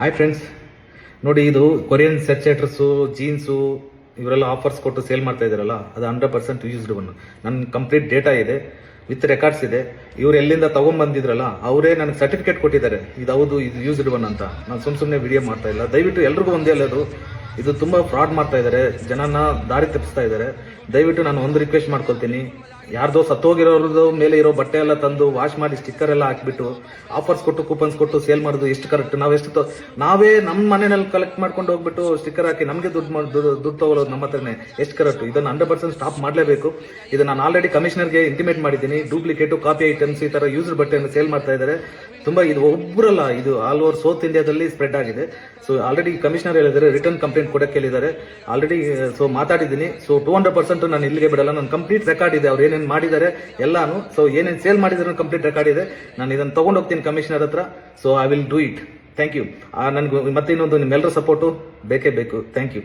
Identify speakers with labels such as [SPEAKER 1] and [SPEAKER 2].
[SPEAKER 1] Hi friends, ನೋಡಿ ಇದು Korean sets jeans ಇವರೆಲ್ಲ ಆಫರ್ಸ್ ಕೊಟ್ಟು ಸೇಲ್ ಮಾಡ್ತಾ ಇದಾರಲ್ಲ, ಅದು 100% ಯೂಸ್ಡ್ ಒನ್. ನನ್ನ ಕಂಪ್ಲೀಟ್ ಡೇಟಾ ಇದೆ, ವಿತ್ ರೆಕಾರ್ಡ್ಸ್ ಇದೆ. ಇವ್ರು ಎಲ್ಲಿಂದ ತಗೊಂಡ್ಬಂದಿದ್ರಲ್ಲ ಅವರೇ ನನಗೆ ಸರ್ಟಿಫಿಕೇಟ್ ಕೊಟ್ಟಿದ್ದಾರೆ, ಇದು ಹೌದು ಇದು ಯೂಸ್ಡ್ ಒನ್ ಅಂತ. ನಾನು ಸುಮ್ಮನೆ ವಿಡಿಯೋ ಮಾಡ್ತಾ ಇಲ್ಲ. ದಯವಿಟ್ಟು ಎಲ್ರಿಗೂ ಒಂದೇ ಅಲ್ಲದು, ಇದು ತುಂಬಾ ಫ್ರಾಡ್ ಮಾಡ್ತಾ ಇದ್ದಾರೆ, ಜನನ ದಾರಿ ತಪ್ಪಿಸ್ತಾ ಇದ್ದಾರೆ. ದಯವಿಟ್ಟು ನಾನು ಒಂದು ರಿಕ್ವೆಸ್ಟ್ ಮಾಡ್ಕೊಳ್ತೀನಿ, ಯಾರ್ದೋ ಸತ್ತೋಗಿರೋರ್ದು ಮೇಲೆ ಇರೋ ಬಟ್ಟೆ ಎಲ್ಲ ತಂದು ವಾಶ್ ಮಾಡಿ ಸ್ಟಿಕ್ಕರ್ ಎಲ್ಲ ಹಾಕ್ಬಿಟ್ಟು ಆಫರ್ಸ್ ಕೊಟ್ಟು ಕೂಪನ್ಸ್ ಕೊಟ್ಟು ಸೇಲ್ ಮಾಡೋದು ಎಷ್ಟು ಕರೆಕ್ಟ್? ನಾವೇ ನಮ್ಮ ಮನೆಯಲ್ಲಿ ಕಲೆಕ್ಟ್ ಮಾಡ್ಕೊಂಡು ಹೋಗ್ಬಿಟ್ಟು ಸ್ಟಿಕ್ಕರ್ ಹಾಕಿ ನಮಗೆ ದುಡ್ಡು ತಗೊಳ್ಳೋದು ನಮ್ಮ ಹತ್ರನೇ ಎಷ್ಟು ಕರೆಕ್ಟ್? ಇದನ್ನ 100% ಸ್ಟಾಪ್ ಮಾಡಲೇಬೇಕು. ಇದು ನಾನು ಆಲ್ರೆಡಿ ಕಮಿಷನರ್ಗೆ ಇಂಟಿಮೇಟ್ ಮಾಡಿದ್ದೀನಿ. ಡೂಪ್ಲಿಕೇಟ್ ಕಾಪಿ ಐಟಮ್ಸ್ ಈ ತರ ಯೂಸ್ಡ್ ಬಟ್ಟೆಯನ್ನು ಸೇಲ್ ಮಾಡ್ತಾ ಇದ್ದಾರೆ. ತುಂಬಾ ಇದು ಒಬ್ಬರಲ್ಲ, ಇದು ಆಲ್ ಓವರ್ ಸೌತ್ ಇಂಡಿಯಾದಲ್ಲಿ ಸ್ಪ್ರೆಡ್ ಆಗಿದೆ. ಸೊ ಆಲ್ರೆಡಿ ಕಮಿಷನರ್ ಹೇಳಿದ್ದಾರೆ, ರಿಟರ್ನ್ ಕಂಪ್ಲೇಂಟ್ ಕೊಡಕ್ಕೆ ಹೇಳಿದ್ದಾರೆ ಆಲ್ರೆಡಿ. ಸೊ ಮಾತಾಡಿದ್ದೀನಿ. ಸೊ 200% ನಾನು ಇಲ್ಲಿಗೆ ಬಿಡಲ್ಲ. ನನ್ನ ಕಂಪ್ಲೀಟ್ ರೆಕಾರ್ಡ್ ಇದೆ, ಅವ್ರು ಏನೇನು ಮಾಡಿದ್ದಾರೆ ಎಲ್ಲಾನು. ಸೊ ಏನೇನು ಸೇಲ್ ಮಾಡಿದ್ರೆ ಕಂಪ್ಲೀಟ್ ರೆಕಾರ್ಡ್ ಇದೆ. ನಾನು ಇದನ್ನು ತಗೊಂಡು ಹೋಗ್ತೀನಿ ಕಮಿಷನರ್ ಹತ್ರ. So I will do it. Thank you. ನನಗೆ ಮತ್ತೆ ಇನ್ನೊಂದು ನಿಮ್ಮೆಲ್ಲರ ಸಪೋರ್ಟು ಬೇಕೇ ಬೇಕು. Thank you.